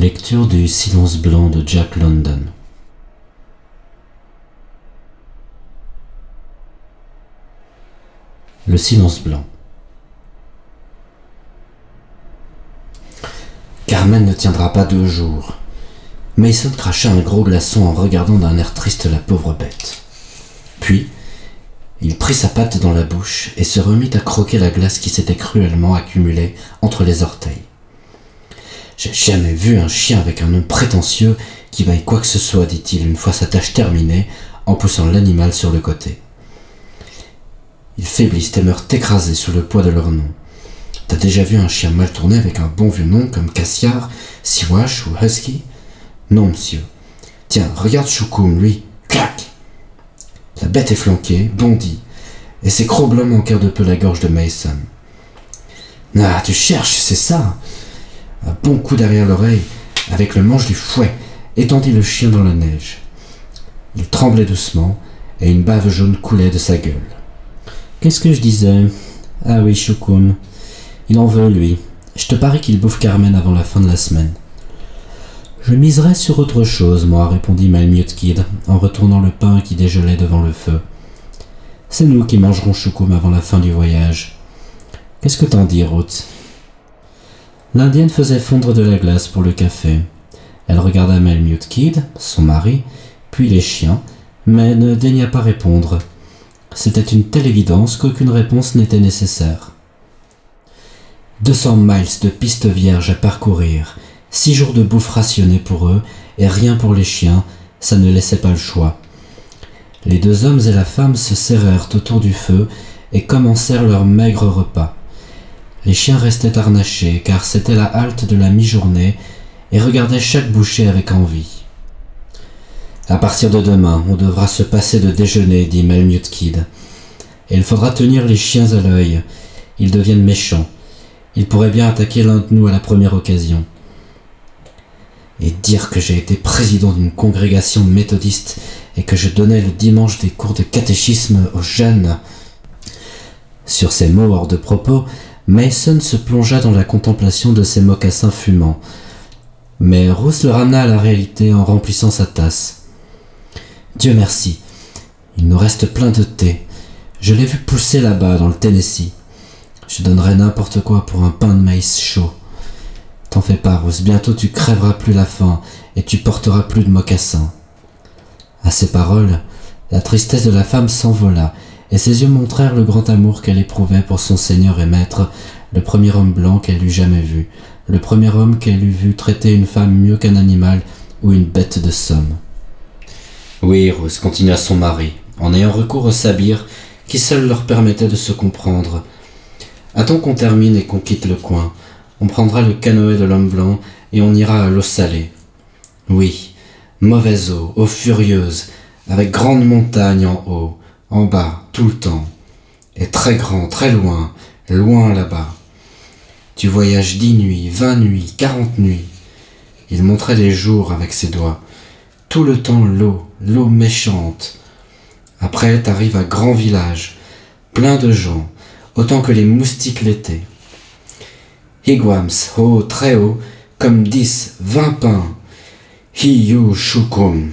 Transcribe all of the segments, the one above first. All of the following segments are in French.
Lecture du Silence blanc de Jack London. Le silence blanc. Carmen ne tiendra pas 2 jours. Mason cracha un gros glaçon en regardant d'un air triste la pauvre bête. Puis, il prit sa patte dans la bouche et se remit à croquer la glace qui s'était cruellement accumulée entre les orteils. « J'ai jamais vu un chien avec un nom prétentieux qui vaille quoi que ce soit, dit-il une fois sa tâche terminée, en poussant l'animal sur le côté. Ils faiblissent et meurent écrasés sous le poids de leur nom. T'as déjà vu un chien mal tourné avec un bon vieux nom comme Cassiar, Siwash ou Husky ? Non, monsieur. Tiens, regarde Choukoum, lui. Clac ! La bête est flanquée, bondit, et ses crocs-blancs manquèrent de peu la gorge de Mason. Ah, tu cherches, c'est ça ? Un bon coup derrière l'oreille, avec le manche du fouet, étendit le chien dans la neige. Il tremblait doucement, et une bave jaune coulait de sa gueule. Qu'est-ce que je disais ? Ah oui, Choukoum. Il en veut, lui. Je te parie qu'il bouffe Carmen avant la fin de la semaine. Je miserais sur autre chose, moi, répondit Melmute Kid, en retournant le pain qui dégelait devant le feu. C'est nous qui mangerons Choukoum avant la fin du voyage. Qu'est-ce que t'en dis, Ruth ? L'Indienne faisait fondre de la glace pour le café. Elle regarda Melmute Kid, son mari, puis les chiens, mais ne daigna pas répondre. C'était une telle évidence qu'aucune réponse n'était nécessaire. 200 miles de pistes vierges à parcourir, 6 jours de bouffe rationnée pour eux, et rien pour les chiens, ça ne laissait pas le choix. Les 2 hommes et la femme se serrèrent autour du feu et commencèrent leur maigre repas. Les chiens restaient harnachés, car c'était la halte de la mi-journée, et regardaient chaque bouchée avec envie. « À partir de demain, on devra se passer de déjeuner, dit Melmute Kid. Et il faudra tenir les chiens à l'œil. Ils deviennent méchants. Ils pourraient bien attaquer l'un de nous à la première occasion. Et dire que j'ai été président d'une congrégation méthodiste et que je donnais le dimanche des cours de catéchisme aux jeunes. » Sur ces mots hors de propos, Mason se plongea dans la contemplation de ses mocassins fumants. Mais Ruth le ramena à la réalité en remplissant sa tasse. « Dieu merci, il nous reste plein de thé. Je l'ai vu pousser là-bas, dans le Tennessee. Je donnerais n'importe quoi pour un pain de maïs chaud. T'en fais pas, Ruth, bientôt tu crèveras plus la faim et tu porteras plus de mocassins. » À ces paroles, la tristesse de la femme s'envola, et ses yeux montrèrent le grand amour qu'elle éprouvait pour son seigneur et maître, le premier homme blanc qu'elle eût jamais vu, le premier homme qu'elle eût vu traiter une femme mieux qu'un animal ou une bête de somme. « Oui, Ruth, continua son mari, en ayant recours au sabir qui seul leur permettait de se comprendre. Attends qu'on termine et qu'on quitte le coin. On prendra le canoë de l'homme blanc et on ira à l'eau salée. Oui, mauvaise eau furieuse, avec grande montagne en haut, en bas, tout le temps, et très grand, très loin, loin là-bas. Tu voyages 10 nuits, 20 nuits, 40 nuits. » Il montrait les jours avec ses doigts. Tout le temps l'eau méchante. Après, t'arrives à grand village, plein de gens, autant que les moustiques l'étaient. Higwams, haut, très haut, comme 10, 20 pins. Hiyu Choukoum.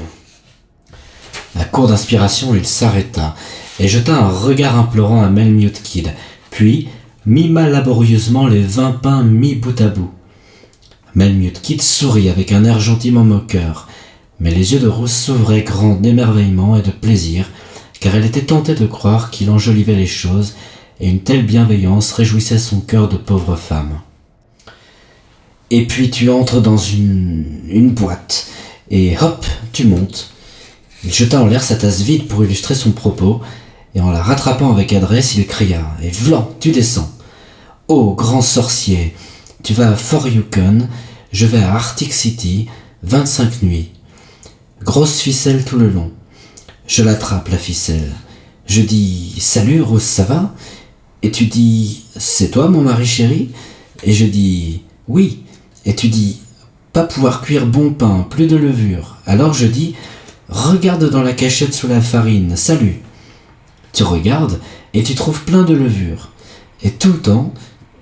À court d'inspiration, il s'arrêta et jeta un regard implorant à Melmute Kid, puis mima laborieusement les 20 pains mis bout à bout. Melmute Kid sourit avec un air gentiment moqueur, mais les yeux de Ruth s'ouvraient grands d'émerveillement et de plaisir, car elle était tentée de croire qu'il enjolivait les choses, et une telle bienveillance réjouissait son cœur de pauvre femme. Et puis tu entres dans une boîte, et hop, tu montes. Il jeta en l'air sa tasse vide pour illustrer son propos, et en la rattrapant avec adresse, il cria « Et v'lan, tu descends. Oh, grand sorcier, tu vas à Fort Yukon, je vais à Arctic City, 25 nuits. Grosse ficelle tout le long. Je l'attrape, la ficelle. Je dis « Salut, Rose, ça va ?» Et tu dis « C'est toi, mon mari chéri ?» Et je dis « Oui. » Et tu dis « Pas pouvoir cuire bon pain, plus de levure. » Alors je dis « Regarde dans la cachette sous la farine, salut. » Tu regardes et tu trouves plein de levure. Et tout le temps,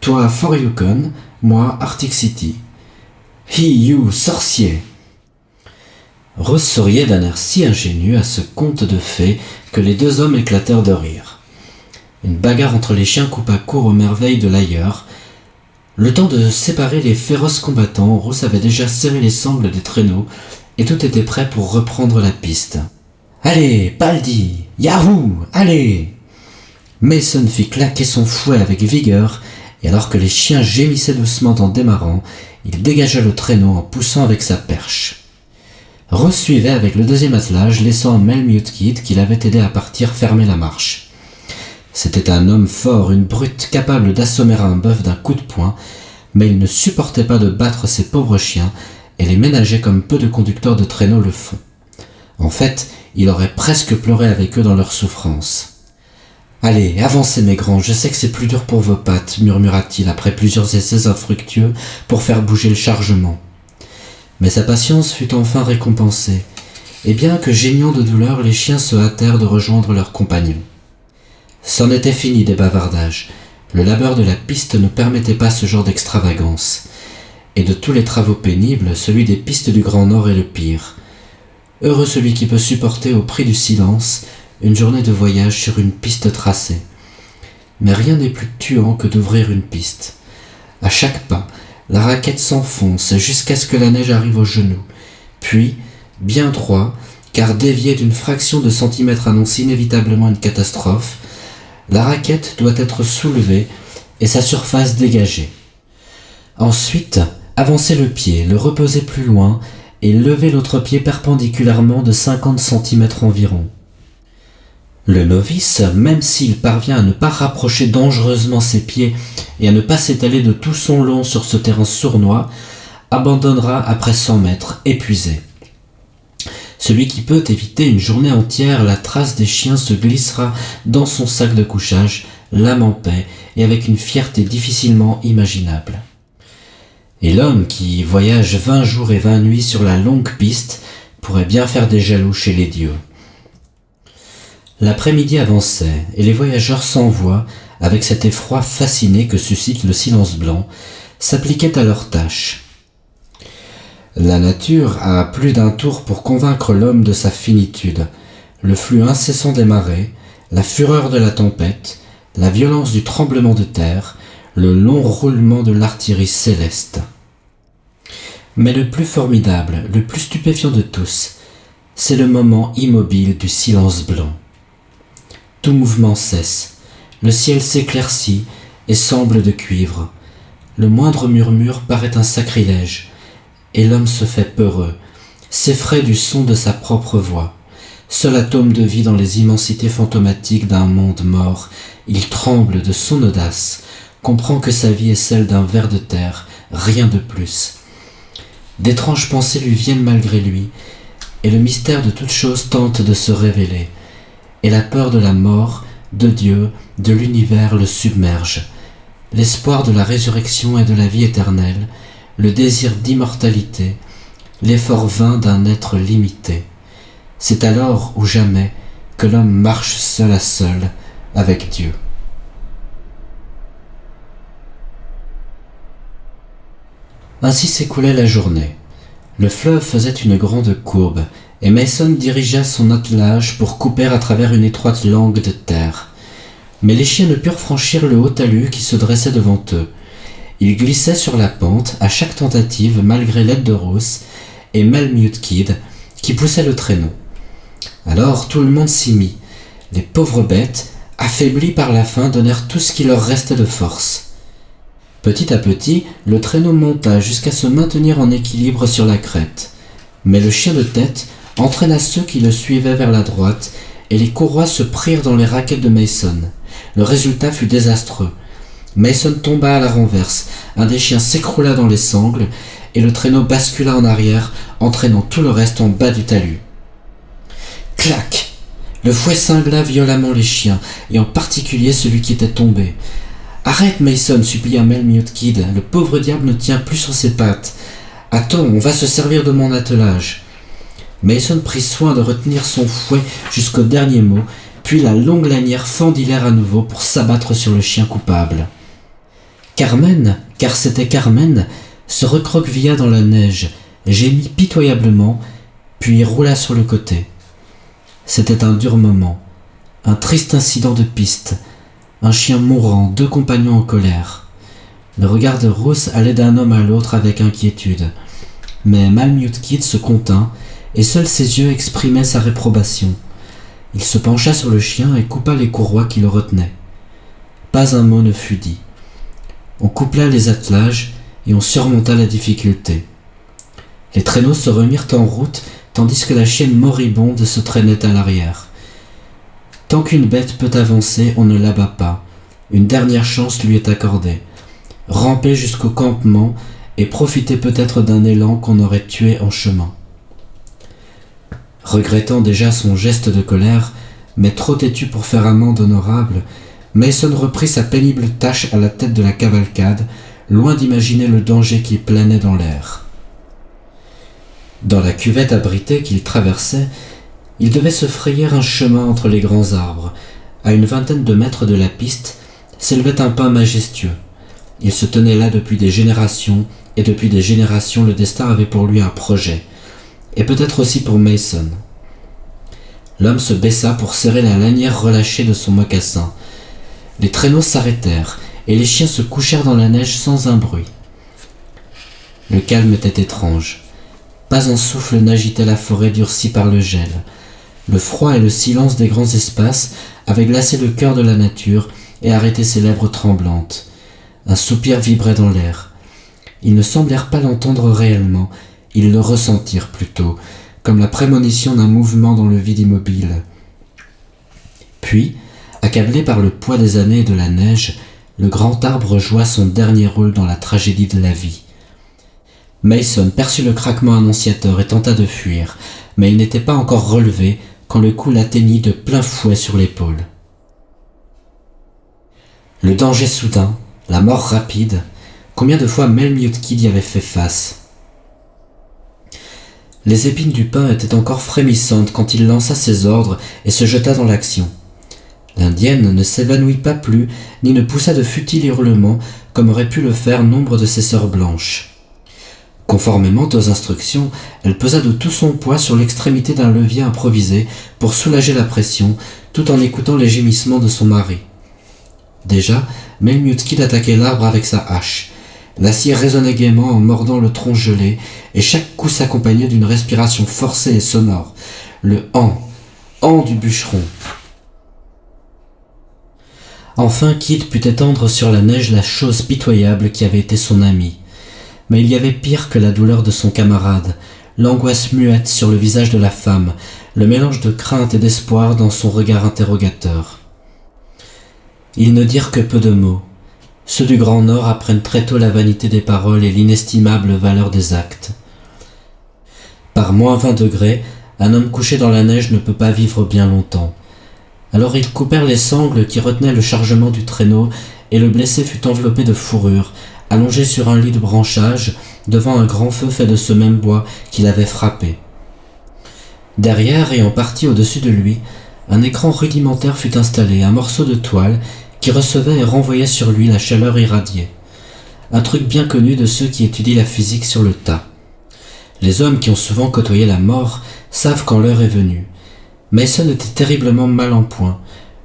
toi Fort Yukon, moi Arctic City. Hi, you, sorcier !» Rose souriait d'un air si ingénu à ce conte de fées que les deux hommes éclatèrent de rire. Une bagarre entre les chiens coupa court aux merveilles de l'ailleurs. Le temps de séparer les féroces combattants, Rose avait déjà serré les sangles des traîneaux et tout était prêt pour reprendre la piste. « Allez, Baldi, Yahoo, allez !» Mason fit claquer son fouet avec vigueur, et alors que les chiens gémissaient doucement en démarrant, il dégagea le traîneau en poussant avec sa perche. Rose suivait avec le deuxième attelage, laissant Melmute Kid, qui l'avait aidé à partir, fermer la marche. C'était un homme fort, une brute capable d'assommer un bœuf d'un coup de poing, mais il ne supportait pas de battre ses pauvres chiens et les ménageait comme peu de conducteurs de traîneaux le font. En fait, il aurait presque pleuré avec eux dans leur souffrance. « Allez, avancez mes grands, je sais que c'est plus dur pour vos pattes, murmura-t-il après plusieurs essais infructueux pour faire bouger le chargement. Mais sa patience fut enfin récompensée, et bien que geignant de douleur, les chiens se hâtèrent de rejoindre leurs compagnons. C'en était fini des bavardages. Le labeur de la piste ne permettait pas ce genre d'extravagance. Et de tous les travaux pénibles, celui des pistes du Grand Nord est le pire. Heureux celui qui peut supporter au prix du silence une journée de voyage sur une piste tracée. Mais rien n'est plus tuant que d'ouvrir une piste. À chaque pas, la raquette s'enfonce jusqu'à ce que la neige arrive aux genoux. Puis, bien droit, car dévié d'une fraction de centimètre annonce inévitablement une catastrophe, la raquette doit être soulevée et sa surface dégagée. Ensuite, avancer le pied, le reposer plus loin et lever l'autre pied perpendiculairement de 50 centimètres environ. Le novice, même s'il parvient à ne pas rapprocher dangereusement ses pieds et à ne pas s'étaler de tout son long sur ce terrain sournois, abandonnera après 100 mètres, épuisé. Celui qui peut éviter une journée entière la trace des chiens se glissera dans son sac de couchage, l'âme en paix et avec une fierté difficilement imaginable. Et l'homme qui voyage 20 jours et 20 nuits sur la longue piste pourrait bien faire des jaloux chez les dieux. L'après-midi avançait, et les voyageurs sans voix, avec cet effroi fasciné que suscite le silence blanc, s'appliquaient à leurs tâches. La nature a plus d'un tour pour convaincre l'homme de sa finitude, le flux incessant des marées, la fureur de la tempête, la violence du tremblement de terre, le long roulement de l'artillerie céleste. Mais le plus formidable, le plus stupéfiant de tous, c'est le moment immobile du silence blanc. Tout mouvement cesse, le ciel s'éclaircit et semble de cuivre. Le moindre murmure paraît un sacrilège, et l'homme se fait peureux, s'effraie du son de sa propre voix. Seul atome de vie dans les immensités fantomatiques d'un monde mort, il tremble de son audace, comprend que sa vie est celle d'un ver de terre, rien de plus. D'étranges pensées lui viennent malgré lui, et le mystère de toute chose tente de se révéler. Et la peur de la mort, de Dieu, de l'univers le submerge. L'espoir de la résurrection et de la vie éternelle, le désir d'immortalité, l'effort vain d'un être limité. C'est alors ou jamais que l'homme marche seul à seul avec Dieu. Ainsi s'écoulait la journée. Le fleuve faisait une grande courbe, et Mason dirigea son attelage pour couper à travers une étroite langue de terre. Mais les chiens ne purent franchir le haut talus qui se dressait devant eux. Ils glissaient sur la pente à chaque tentative malgré l'aide de Rose et Melmute Kid qui poussait le traîneau. Alors tout le monde s'y mit. Les pauvres bêtes, affaiblies par la faim, donnèrent tout ce qui leur restait de force. Petit à petit, le traîneau monta jusqu'à se maintenir en équilibre sur la crête. Mais le chien de tête entraîna ceux qui le suivaient vers la droite, et les courroies se prirent dans les raquettes de Mason. Le résultat fut désastreux. Mason tomba à la renverse, un des chiens s'écroula dans les sangles, et le traîneau bascula en arrière, entraînant tout le reste en bas du talus. Clac! Le fouet cingla violemment les chiens, et en particulier celui qui était tombé. « Arrête, Mason !» supplia Melmute Kid. « Le pauvre diable ne tient plus sur ses pattes. Attends, on va se servir de mon attelage. » Mason prit soin de retenir son fouet jusqu'au dernier mot, puis la longue lanière fendit l'air à nouveau pour s'abattre sur le chien coupable. Carmen, car c'était Carmen, se recroquevilla dans la neige, gémit pitoyablement, puis roula sur le côté. C'était un dur moment, un triste incident de piste, un chien mourant, 2 compagnons en colère. Le regard de Ruth allait d'un homme à l'autre avec inquiétude, mais Malamute Kid se contint, et seuls ses yeux exprimaient sa réprobation. Il se pencha sur le chien et coupa les courroies qui le retenaient. Pas un mot ne fut dit. On coupla les attelages et on surmonta la difficulté. Les traîneaux se remirent en route tandis que la chienne moribonde se traînait à l'arrière. Tant qu'une bête peut avancer, on ne l'abat pas. Une dernière chance lui est accordée. Ramper jusqu'au campement et profiter peut-être d'un élan qu'on aurait tué en chemin. Regrettant déjà son geste de colère, mais trop têtu pour faire amende honorable, Mason reprit sa pénible tâche à la tête de la cavalcade, loin d'imaginer le danger qui planait dans l'air. Dans la cuvette abritée qu'il traversait, il devait se frayer un chemin entre les grands arbres. À une vingtaine de mètres de la piste s'élevait un pin majestueux. Il se tenait là depuis des générations, et depuis des générations le destin avait pour lui un projet, et peut-être aussi pour Mason. L'homme se baissa pour serrer la lanière relâchée de son mocassin. Les traîneaux s'arrêtèrent, et les chiens se couchèrent dans la neige sans un bruit. Le calme était étrange. Pas un souffle n'agitait la forêt durcie par le gel. Le froid et le silence des grands espaces avaient glacé le cœur de la nature et arrêté ses lèvres tremblantes. Un soupir vibrait dans l'air. Ils ne semblèrent pas l'entendre réellement, ils le ressentirent plutôt, comme la prémonition d'un mouvement dans le vide immobile. Puis, accablé par le poids des années et de la neige, le grand arbre joua son dernier rôle dans la tragédie de la vie. Mason perçut le craquement annonciateur et tenta de fuir, mais il n'était pas encore relevé quand le coup l'atteignit de plein fouet sur l'épaule. Le danger soudain, la mort rapide, combien de fois Malamute Kid y avait fait face. Les épines du pin étaient encore frémissantes quand il lança ses ordres et se jeta dans l'action. L'indienne ne s'évanouit pas plus, ni ne poussa de futiles hurlements, comme aurait pu le faire nombre de ses sœurs blanches. Conformément aux instructions, elle pesa de tout son poids sur l'extrémité d'un levier improvisé pour soulager la pression, tout en écoutant les gémissements de son mari. Déjà, Malamute Kid attaquait l'arbre avec sa hache. L'acier résonnait gaiement en mordant le tronc gelé, et chaque coup s'accompagnait d'une respiration forcée et sonore. Le « han » du bûcheron. Enfin, Kid put étendre sur la neige la chose pitoyable qui avait été son ami. Mais il y avait pire que la douleur de son camarade, l'angoisse muette sur le visage de la femme, le mélange de crainte et d'espoir dans son regard interrogateur. Ils ne dirent que peu de mots. Ceux du Grand Nord apprennent très tôt la vanité des paroles et l'inestimable valeur des actes. Par moins 20 degrés, un homme couché dans la neige ne peut pas vivre bien longtemps. Alors ils coupèrent les sangles qui retenaient le chargement du traîneau, et le blessé fut enveloppé de fourrure, allongé sur un lit de branchages, devant un grand feu fait de ce même bois qui l'avait frappé. Derrière et en partie au-dessus de lui, un écran rudimentaire fut installé, un morceau de toile qui recevait et renvoyait sur lui la chaleur irradiée. Un truc bien connu de ceux qui étudient la physique sur le tas. Les hommes qui ont souvent côtoyé la mort savent quand l'heure est venue. Mason était terriblement mal en point.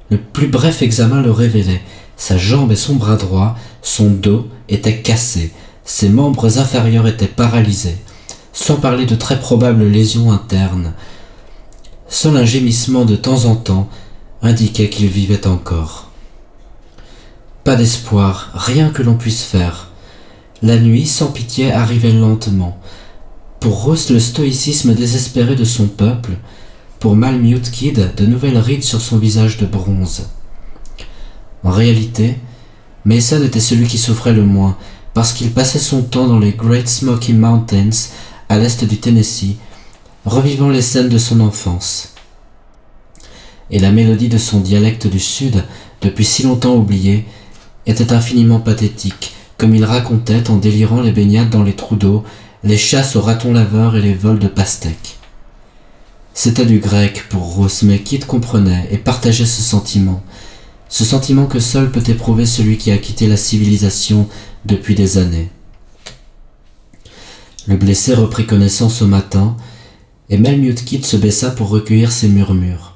Le plus bref examen le révélait. Sa jambe et son bras droit, son dos étaient cassés, ses membres inférieurs étaient paralysés, sans parler de très probables lésions internes. Seul un gémissement de temps en temps indiquait qu'il vivait encore. Pas d'espoir, rien que l'on puisse faire. La nuit, sans pitié, arrivait lentement. Pour Ruth, le stoïcisme désespéré de son peuple, pour Malamute Kid, de nouvelles rides sur son visage de bronze. En réalité, Mason était celui qui souffrait le moins, parce qu'il passait son temps dans les Great Smoky Mountains, à l'est du Tennessee, revivant les scènes de son enfance. Et la mélodie de son dialecte du Sud, depuis si longtemps oublié, était infiniment pathétique, comme il racontait en délirant les baignades dans les trous d'eau, les chasses aux ratons laveurs et les vols de pastèques. C'était du grec pour Ruth, mais Kid comprenait et partageait ce sentiment que seul peut éprouver celui qui a quitté la civilisation depuis des années. Le blessé reprit connaissance au matin, et Melmute Kid se baissa pour recueillir ses murmures.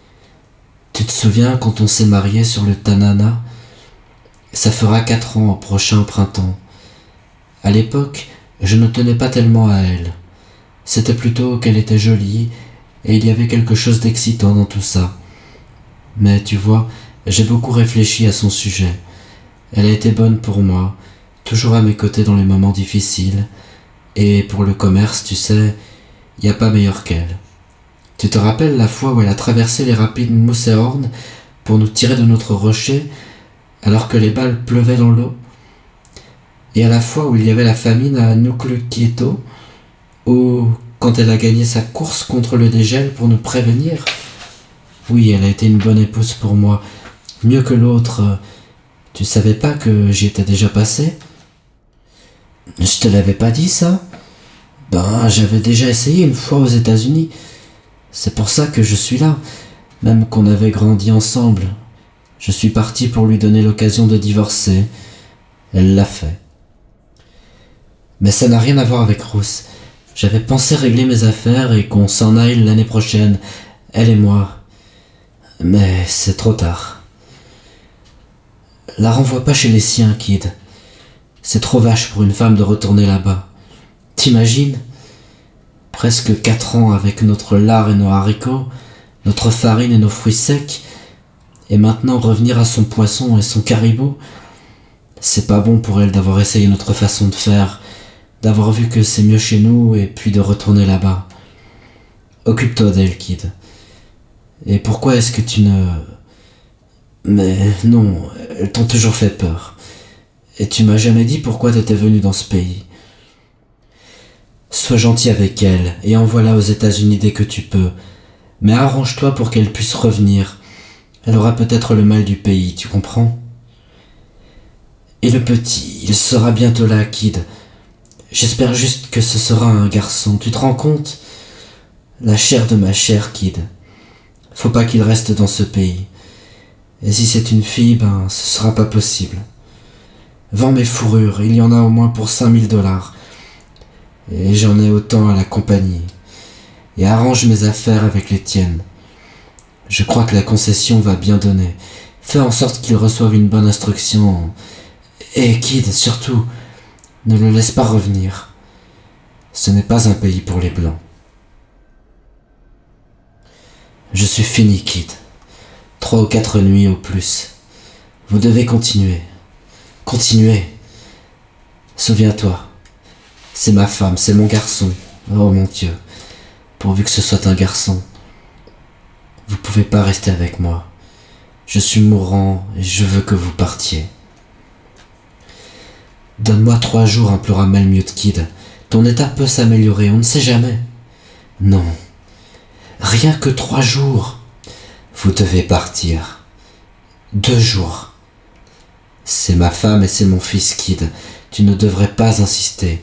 « Tu te souviens quand on s'est marié sur le Tanana? Ça fera 4 ans au prochain printemps. À l'époque, je ne tenais pas tellement à elle. C'était plutôt qu'elle était jolie, et il y avait quelque chose d'excitant dans tout ça. Mais tu vois, j'ai beaucoup réfléchi à son sujet. Elle a été bonne pour moi, toujours à mes côtés dans les moments difficiles, et pour le commerce, tu sais, y a pas meilleur qu'elle. Tu te rappelles la fois où elle a traversé les rapides Mousséhorn pour nous tirer de notre rocher alors que les balles pleuvaient dans l'eau? Et à la fois où il y avait la famine à Nucluquieto, ou quand elle a gagné sa course contre le dégel pour nous prévenir? Oui, elle a été une bonne épouse pour moi, mieux que l'autre. Tu savais pas que j'y étais déjà passé? Je te l'avais pas dit ça? Ben, j'avais déjà essayé une fois aux États-Unis. C'est pour ça que je suis là, même qu'on avait grandi ensemble. Je suis parti pour lui donner l'occasion de divorcer. Elle l'a fait. Mais ça n'a rien à voir avec Ruth. J'avais pensé régler mes affaires et qu'on s'en aille l'année prochaine, elle et moi. Mais c'est trop tard. La renvoie pas chez les siens, Kid. C'est trop vache pour une femme de retourner là-bas. T'imagines? Presque 4 ans avec notre lard et nos haricots, notre farine et nos fruits secs, et maintenant revenir à son poisson et son caribou. C'est pas bon pour elle d'avoir essayé notre façon de faire, d'avoir vu que c'est mieux chez nous et puis de retourner là-bas. Occupe-toi d'elle, Kid. Et pourquoi est-ce que tu ne... Mais non, elles t'ont toujours fait peur. Et tu m'as jamais dit pourquoi t'étais venu dans ce pays. Sois gentil avec elle et envoie-la aux États-Unis dès que tu peux. Mais arrange-toi pour qu'elle puisse revenir. Elle aura peut-être le mal du pays, tu comprends? Et le petit, il sera bientôt là, Kid. J'espère juste que ce sera un garçon, tu te rends compte? La chair de ma chair, Kid. Faut pas qu'il reste dans ce pays. Et si c'est une fille, ben, ce sera pas possible. Vends mes fourrures, il y en a au moins pour $5000. Et j'en ai autant à la compagnie. Et arrange mes affaires avec les tiennes. Je crois que la concession va bien donner. Fais en sorte qu'il reçoive une bonne instruction. Et Kid, surtout, ne le laisse pas revenir. Ce n'est pas un pays pour les Blancs. Je suis fini, Kid. 3 ou 4 nuits au plus. Vous devez continuer. Continuez. Souviens-toi. C'est ma femme, c'est mon garçon. Oh mon Dieu. Pourvu que ce soit un garçon. Vous pouvez pas rester avec moi. Je suis mourant et je veux que vous partiez. Donne-moi 3 jours, implora Melmute Kid. Ton état peut s'améliorer, on ne sait jamais. Non. Rien que 3 jours. Vous devez partir. 2 jours. C'est ma femme et c'est mon fils, Kid. Tu ne devrais pas insister.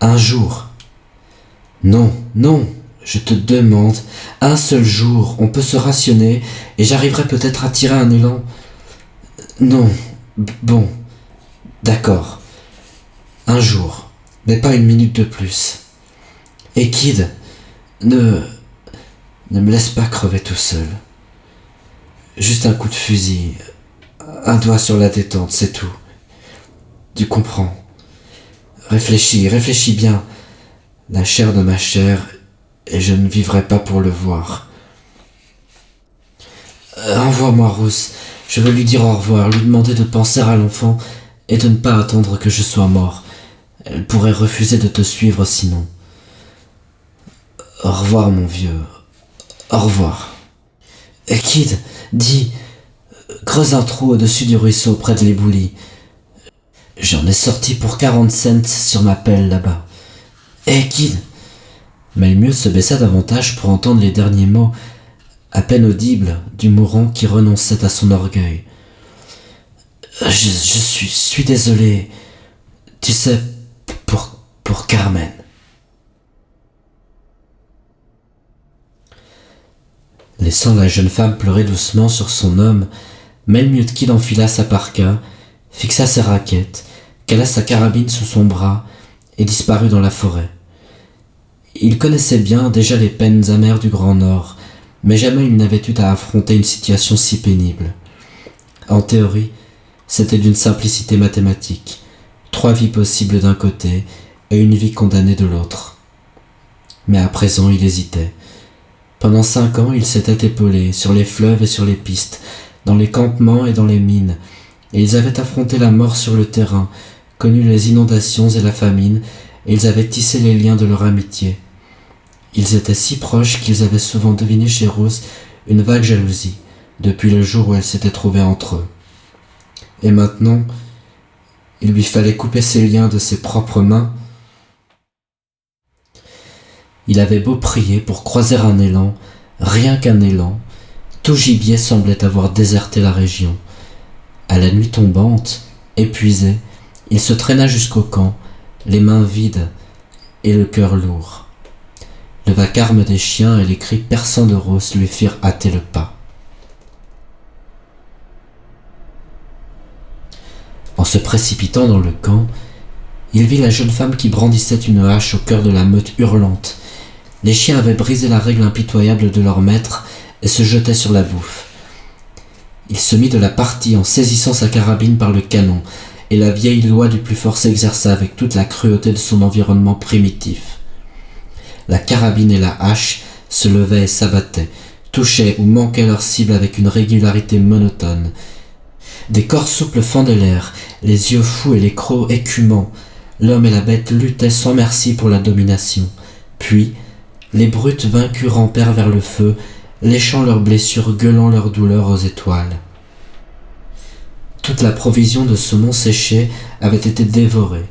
1 jour. Non, non, je te demande. 1 seul jour. On peut se rationner et j'arriverai peut-être à tirer un élan. Non. Bon. D'accord. 1 jour. Mais pas 1 minute de plus. Et Kid, ne me laisse pas crever tout seul. Juste un coup de fusil. Un doigt sur la détente, c'est tout. Tu comprends. Réfléchis bien. La chair de ma chair, et je ne vivrai pas pour le voir. Envoie-moi Ruth. Je veux lui dire au revoir, lui demander de penser à l'enfant et de ne pas attendre que je sois mort. Elle pourrait refuser de te suivre sinon. Au revoir, mon vieux. Au revoir. Kid, dis, creuse un trou au-dessus du ruisseau près de l'éboulis. J'en ai sorti pour 40 cents sur ma pelle là-bas. Kid. Melmute se baissa davantage pour entendre les derniers mots, à peine audibles, du mourant qui renonçait à son orgueil. Je suis désolé. Tu sais, pour Carmen. Laissant la jeune femme pleurer doucement sur son homme, Melmute Kid enfila sa parka, fixa ses raquettes, cala sa carabine sous son bras et disparut dans la forêt. Il connaissait bien déjà les peines amères du Grand Nord, mais jamais il n'avait eu à affronter une situation si pénible. En théorie, c'était d'une simplicité mathématique, 3 vies possibles d'un côté et une vie condamnée de l'autre. Mais à présent, il hésitait. Pendant 5 ans, il s'était épaulé sur les fleuves et sur les pistes, dans les campements et dans les mines, et ils avaient affronté la mort sur le terrain, connu les inondations et la famine, et ils avaient tissé les liens de leur amitié. Ils étaient si proches qu'ils avaient souvent deviné chez Rose une vague jalousie, depuis le jour où elle s'était trouvée entre eux. Et maintenant, il lui fallait couper ces liens de ses propres mains. Il avait beau prier pour croiser un élan, rien qu'un élan, tout gibier semblait avoir déserté la région. À la nuit tombante, épuisé, il se traîna jusqu'au camp, les mains vides et le cœur lourd. Le vacarme des chiens et les cris perçants de Rose lui firent hâter le pas. En se précipitant dans le camp, il vit la jeune femme qui brandissait une hache au cœur de la meute hurlante. Les chiens avaient brisé la règle impitoyable de leur maître et se jetaient sur la bouffe. Il se mit de la partie en saisissant sa carabine par le canon, et la vieille loi du plus fort s'exerça avec toute la cruauté de son environnement primitif. La carabine et la hache se levaient et s'abattaient, touchaient ou manquaient leur cible avec une régularité monotone. Des corps souples fendaient l'air, les yeux fous et les crocs écumants. L'homme et la bête luttaient sans merci pour la domination. Puis, les brutes vaincus rampèrent vers le feu, léchant leurs blessures, gueulant leur douleur aux étoiles. Toute la provision de saumon séché avait été dévorée,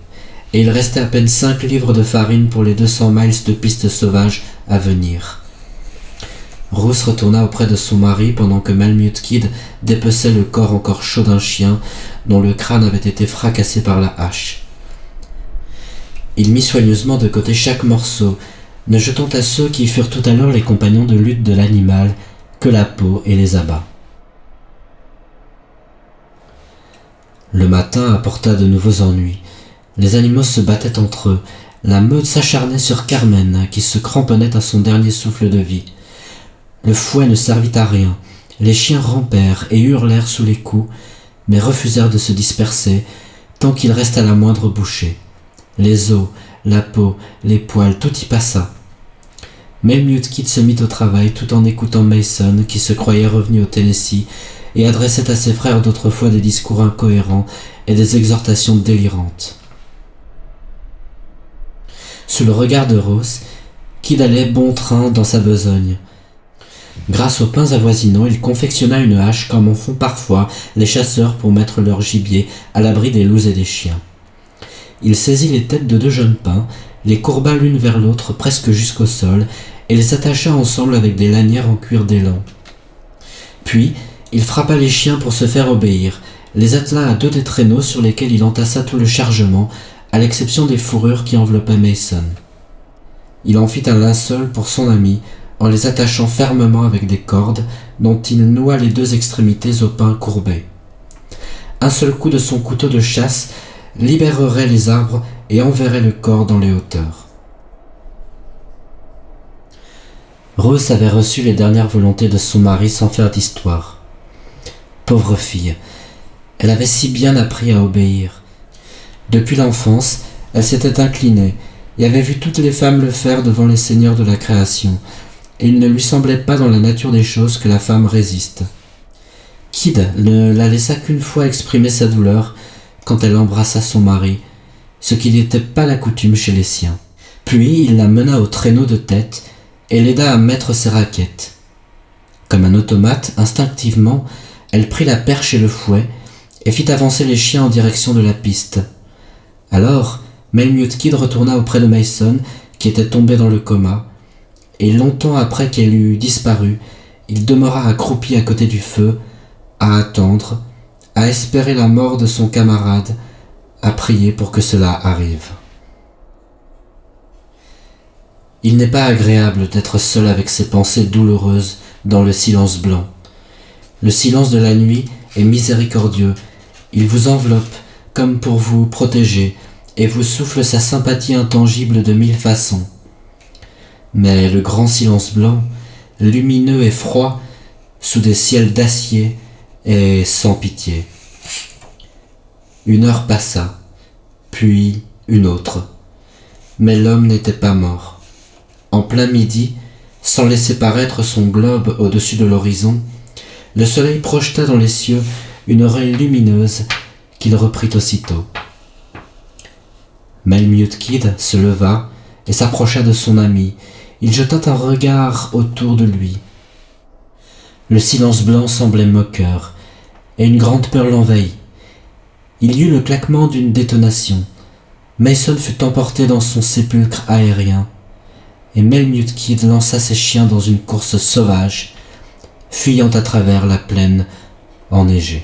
et il restait à peine 5 livres de farine pour les 200 miles de pistes sauvages à venir. Ruth retourna auprès de son mari pendant que Malemute Kid dépeçait le corps encore chaud d'un chien dont le crâne avait été fracassé par la hache. Il mit soigneusement de côté chaque morceau, ne jetant à ceux qui furent tout à l'heure les compagnons de lutte de l'animal que la peau et les abats. Le matin apporta de nouveaux ennuis. Les animaux se battaient entre eux. La meute s'acharnait sur Carmen, qui se cramponnait à son dernier souffle de vie. Le fouet ne servit à rien. Les chiens rampèrent et hurlèrent sous les coups, mais refusèrent de se disperser tant qu'il resta la moindre bouchée. Les os, la peau, les poils, tout y passa. Malemute Kid se mit au travail tout en écoutant Mason, qui se croyait revenu au Tennessee, et adressait à ses frères d'autrefois des discours incohérents et des exhortations délirantes. Sous le regard de Rose, Kid allait bon train dans sa besogne. Grâce aux pains avoisinants, il confectionna une hache comme en font parfois les chasseurs pour mettre leur gibier à l'abri des loups et des chiens. Il saisit les têtes de 2 jeunes pins, les courba l'une vers l'autre presque jusqu'au sol, et les attacha ensemble avec des lanières en cuir d'élan. Puis, il frappa les chiens pour se faire obéir, les attela à 2 des traîneaux sur lesquels il entassa tout le chargement, à l'exception des fourrures qui enveloppaient Mason. Il en fit un linceul pour son ami, en les attachant fermement avec des cordes dont il noua les 2 extrémités aux pins courbés. Un seul coup de son couteau de chasse libérerait les arbres et enverrait le corps dans les hauteurs. Rose avait reçu les dernières volontés de son mari sans faire d'histoire. Pauvre fille, elle avait si bien appris à obéir. Depuis l'enfance, elle s'était inclinée et avait vu toutes les femmes le faire devant les seigneurs de la création, et il ne lui semblait pas dans la nature des choses que la femme résiste. Kid ne la laissa qu'une fois exprimer sa douleur quand elle embrassa son mari, ce qui n'était pas la coutume chez les siens. Puis il la mena au traîneau de tête et l'aida à mettre ses raquettes. Comme un automate, instinctivement, elle prit la perche et le fouet et fit avancer les chiens en direction de la piste. Alors, Malemute Kid retourna auprès de Mason, qui était tombé dans le coma, et longtemps après qu'elle eut disparu, il demeura accroupi à côté du feu, à attendre, à espérer la mort de son camarade, à prier pour que cela arrive. Il n'est pas agréable d'être seul avec ses pensées douloureuses dans le silence blanc. Le silence de la nuit est miséricordieux, il vous enveloppe comme pour vous protéger et vous souffle sa sympathie intangible de 1000 façons. Mais le grand silence blanc, lumineux et froid, sous des ciels d'acier, est sans pitié. 1 heure passa, puis une autre. Mais l'homme n'était pas mort. En plein midi, sans laisser paraître son globe au-dessus de l'horizon, le soleil projeta dans les cieux une auréole lumineuse qu'il reprit aussitôt. Melmute Kid se leva et s'approcha de son ami. Il jeta un regard autour de lui. Le silence blanc semblait moqueur, et une grande peur l'envahit. Il y eut le claquement d'une détonation. Mason fut emporté dans son sépulcre aérien, et Melmute Kid lança ses chiens dans une course sauvage, fuyant à travers la plaine enneigée.